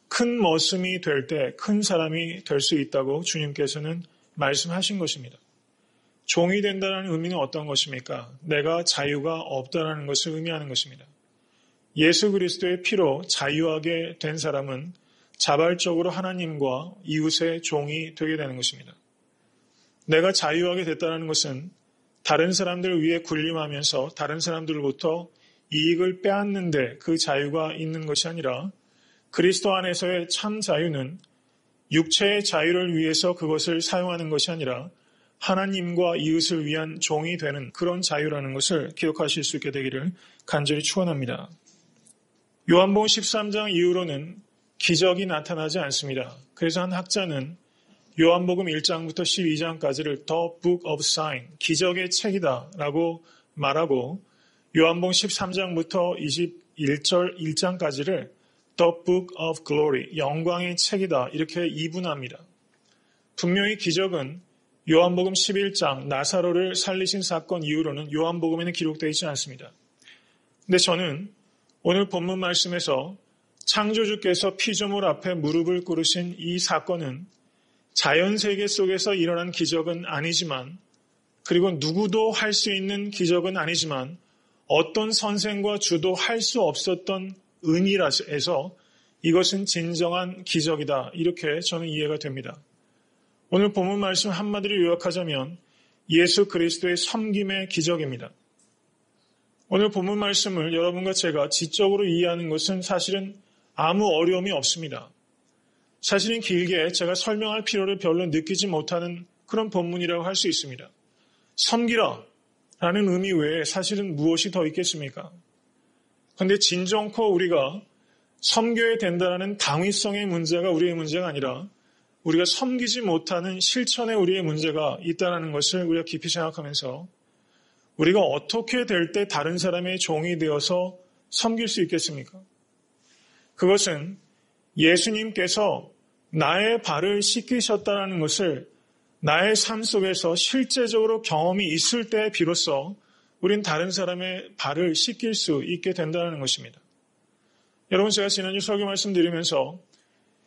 큰 머슴이 될 때 큰 사람이 될 수 있다고 주님께서는 말씀하신 것입니다. 종이 된다는 의미는 어떤 것입니까? 내가 자유가 없다는 것을 의미하는 것입니다. 예수 그리스도의 피로 자유하게 된 사람은 자발적으로 하나님과 이웃의 종이 되게 되는 것입니다. 내가 자유하게 됐다는 것은 다른 사람들 위에 군림하면서 다른 사람들로부터 이익을 빼앗는데 그 자유가 있는 것이 아니라 그리스도 안에서의 참 자유는 육체의 자유를 위해서 그것을 사용하는 것이 아니라 하나님과 이웃을 위한 종이 되는 그런 자유라는 것을 기억하실 수 있게 되기를 간절히 축원합니다. 요한복음 13장 이후로는 기적이 나타나지 않습니다. 그래서 한 학자는 요한복음 1장부터 12장까지를 The Book of Sign, 기적의 책이다 라고 말하고 요한복음 13장부터 21절 1장까지를 The Book of Glory, 영광의 책이다 이렇게 이분합니다. 분명히 기적은 요한복음 11장 나사로를 살리신 사건 이후로는 요한복음에는 기록되어 있지 않습니다. 근데 저는 오늘 본문 말씀에서 창조주께서 피조물 앞에 무릎을 꿇으신 이 사건은 자연세계 속에서 일어난 기적은 아니지만 그리고 누구도 할 수 있는 기적은 아니지만 어떤 선생과 주도 할 수 없었던 의미라서 이것은 진정한 기적이다. 이렇게 저는 이해가 됩니다. 오늘 본문 말씀 한마디로 요약하자면 예수 그리스도의 섬김의 기적입니다. 오늘 본문 말씀을 여러분과 제가 지적으로 이해하는 것은 사실은 아무 어려움이 없습니다. 사실은 길게 제가 설명할 필요를 별로 느끼지 못하는 그런 본문이라고 할 수 있습니다. 섬기라 라는 의미 외에 사실은 무엇이 더 있겠습니까? 그런데 진정코 우리가 섬겨야 된다는 당위성의 문제가 우리의 문제가 아니라 우리가 섬기지 못하는 실천에 우리의 문제가 있다는 것을 우리가 깊이 생각하면서 우리가 어떻게 될 때 다른 사람의 종이 되어서 섬길 수 있겠습니까? 그것은 예수님께서 나의 발을 씻기셨다는 것을 나의 삶 속에서 실제적으로 경험이 있을 때 비로소 우린 다른 사람의 발을 씻길 수 있게 된다는 것입니다. 여러분, 제가 지난주 설교 말씀드리면서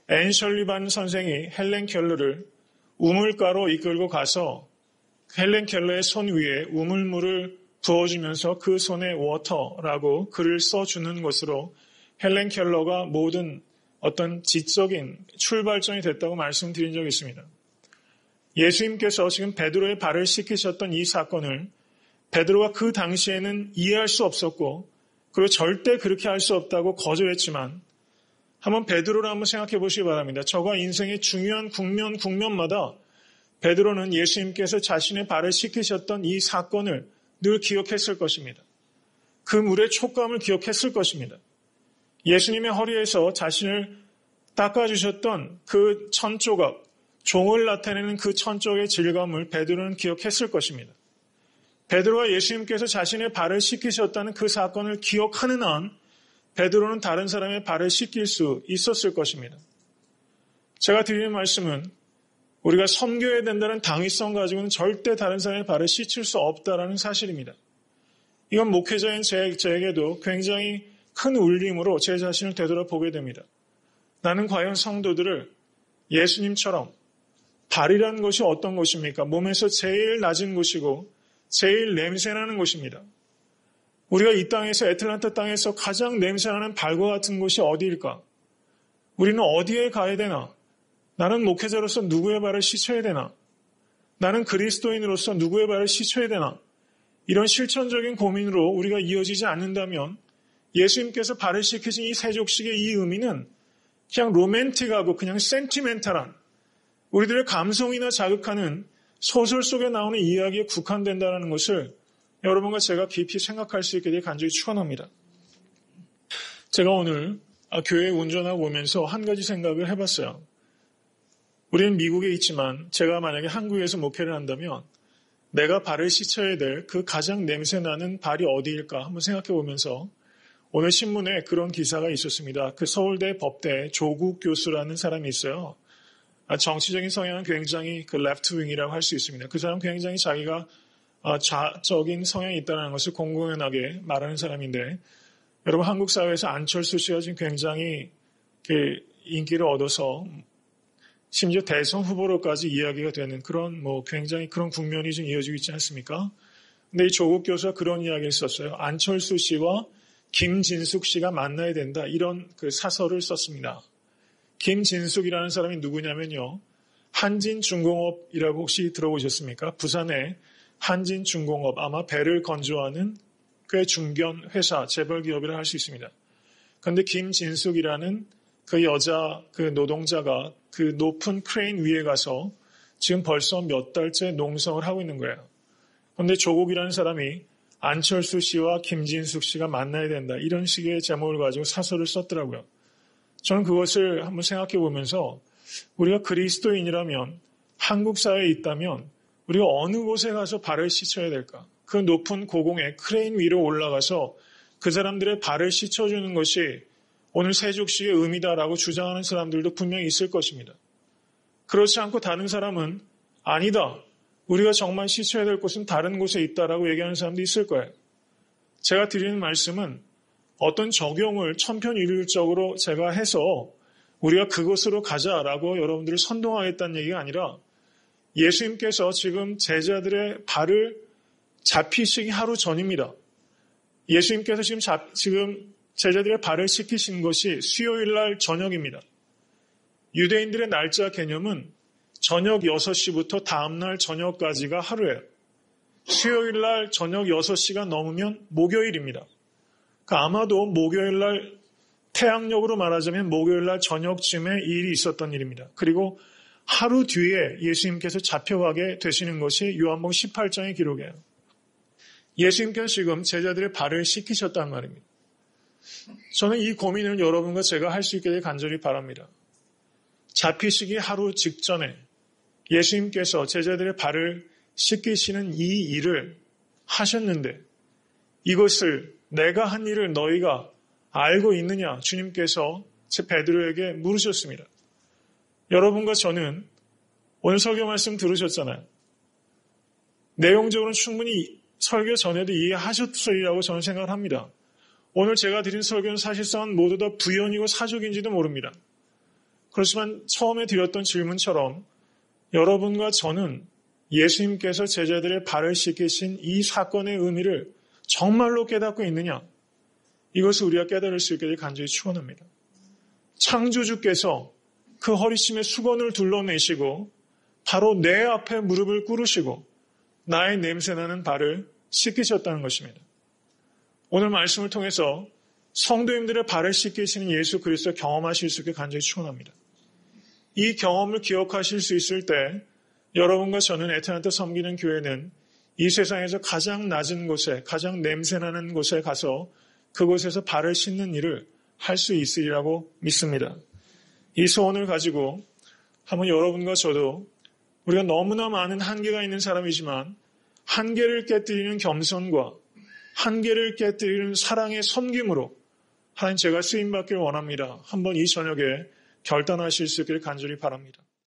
앤 셜리반 선생이 헬렌 켈러를 우물가로 이끌고 가서 헬렌 켈러의 손 위에 우물물을 부어주면서 그 손에 워터라고 글을 써주는 것으로 헬렌 켈러가 모든 어떤 지적인 출발점이 됐다고 말씀드린 적이 있습니다. 예수님께서 지금 베드로의 발을 씻기셨던 이 사건을 베드로가 그 당시에는 이해할 수 없었고 그리고 절대 그렇게 할 수 없다고 거절했지만 한번 베드로를 한번 생각해 보시기 바랍니다. 저가 인생의 중요한 국면마다 베드로는 예수님께서 자신의 발을 씻기셨던 이 사건을 늘 기억했을 것입니다. 그 물의 촉감을 기억했을 것입니다. 예수님의 허리에서 자신을 닦아주셨던 그 천조각, 종을 나타내는 그 천조각의 질감을 베드로는 기억했을 것입니다. 베드로가 예수님께서 자신의 발을 씻기셨다는 그 사건을 기억하는 한 베드로는 다른 사람의 발을 씻길 수 있었을 것입니다. 제가 드리는 말씀은 우리가 섬겨야 된다는 당위성 가지고는 절대 다른 사람의 발을 씻을 수 없다는 사실입니다. 이건 목회자인 저에게도 굉장히 큰 울림으로 제 자신을 되돌아보게 됩니다. 나는 과연 성도들을 예수님처럼 발이라는 것이 어떤 것입니까? 몸에서 제일 낮은 곳이고 제일 냄새나는 곳입니다. 우리가 이 땅에서 애틀란타 땅에서 가장 냄새나는 발과 같은 곳이 어디일까? 우리는 어디에 가야 되나? 나는 목회자로서 누구의 발을 씻어야 되나? 나는 그리스도인으로서 누구의 발을 씻어야 되나? 이런 실천적인 고민으로 우리가 이어지지 않는다면 예수님께서 발을 씻기신 이 세족식의 이 의미는 그냥 로맨틱하고 그냥 센티멘탈한 우리들의 감성이나 자극하는 소설 속에 나오는 이야기에 국한된다는 것을 여러분과 제가 깊이 생각할 수 있게 되어 간절히 축원합니다. 제가 오늘 교회 운전하고 오면서 한 가지 생각을 해봤어요. 우리는 미국에 있지만 제가 만약에 한국에서 목회를 한다면 내가 발을 씻어야 될 그 가장 냄새나는 발이 어디일까 한번 생각해 보면서 오늘 신문에 그런 기사가 있었습니다. 그 서울대 법대 조국 교수라는 사람이 있어요. 정치적인 성향은 굉장히 그 레프트윙이라고 할 수 있습니다. 그 사람은 굉장히 자기가 좌적인 성향이 있다는 것을 공공연하게 말하는 사람인데 여러분 한국 사회에서 안철수 씨가 지금 굉장히 인기를 얻어서 심지어 대선 후보로까지 이야기가 되는 그런 굉장히 그런 국면이 좀 이어지고 있지 않습니까? 근데 이 조국 교수가 그런 이야기를 썼어요. 안철수 씨와 김진숙 씨가 만나야 된다. 이런 그 사설을 썼습니다. 김진숙이라는 사람이 누구냐면요. 한진중공업이라고 혹시 들어보셨습니까? 부산에 한진중공업 아마 배를 건조하는 꽤 중견 회사 재벌 기업이라 할 수 있습니다. 그런데 김진숙이라는 그 여자 그 노동자가 그 높은 크레인 위에 가서 지금 벌써 몇 달째 농성을 하고 있는 거예요. 그런데 조국이라는 사람이 안철수 씨와 김진숙 씨가 만나야 된다. 이런 식의 제목을 가지고 사설을 썼더라고요. 저는 그것을 한번 생각해 보면서 우리가 그리스도인이라면 한국 사회에 있다면 우리가 어느 곳에 가서 발을 씻어야 될까? 그 높은 고공에 크레인 위로 올라가서 그 사람들의 발을 씻어주는 것이 오늘 세족식의 의미다라고 주장하는 사람들도 분명히 있을 것입니다. 그렇지 않고 다른 사람은 아니다. 우리가 정말 씻어야 될 곳은 다른 곳에 있다라고 얘기하는 사람도 있을 거예요. 제가 드리는 말씀은 어떤 적용을 천편일률적으로 제가 해서 우리가 그곳으로 가자라고 여러분들을 선동하겠다는 얘기가 아니라 예수님께서 지금 제자들의 발을 잡히시기 하루 전입니다. 예수님께서 지금 제자들의 발을 씻기신 것이 수요일 날 저녁입니다. 유대인들의 날짜 개념은 저녁 6시부터 다음날 저녁까지가 하루예요. 수요일 날 저녁 6시가 넘으면 목요일입니다. 그러니까 아마도 목요일 날 태양력으로 말하자면 목요일 날 저녁쯤에 이 일이 있었던 일입니다. 그리고 하루 뒤에 예수님께서 잡혀가게 되시는 것이 요한복음 18장의 기록이에요. 예수님께서 지금 제자들의 발을 씻기셨단 말입니다. 저는 이 고민을 여러분과 제가 할 수 있게 되길 간절히 바랍니다. 잡히시기 하루 직전에 예수님께서 제자들의 발을 씻기시는 이 일을 하셨는데 이것을 내가 한 일을 너희가 알고 있느냐? 주님께서 제 베드로에게 물으셨습니다. 여러분과 저는 오늘 설교 말씀 들으셨잖아요. 내용적으로는 충분히 설교 전에도 이해하셨으리라고 저는 생각을 합니다. 오늘 제가 드린 설교는 사실상 모두 다 부연이고 사족인지도 모릅니다. 그렇지만 처음에 드렸던 질문처럼 여러분과 저는 예수님께서 제자들의 발을 씻기신 이 사건의 의미를 정말로 깨닫고 있느냐? 이것을 우리가 깨달을 수 있게 간절히 축원합니다. 창조주께서 그 허리춤에 수건을 둘러내시고 바로 내 앞에 무릎을 꿇으시고 나의 냄새나는 발을 씻기셨다는 것입니다. 오늘 말씀을 통해서 성도님들의 발을 씻기시는 예수 그리스도 경험하실 수 있게 간절히 축원합니다. 이 경험을 기억하실 수 있을 때 여러분과 저는 에테나트 섬기는 교회는 이 세상에서 가장 낮은 곳에 가장 냄새나는 곳에 가서 그곳에서 발을 씻는 일을 할 수 있으리라고 믿습니다. 이 소원을 가지고 한번 여러분과 저도 우리가 너무나 많은 한계가 있는 사람이지만 한계를 깨뜨리는 겸손과 한계를 깨뜨리는 사랑의 섬김으로 하나님 제가 쓰임받기를 원합니다. 한번 이 저녁에 결단하실 수 있기를 간절히 바랍니다.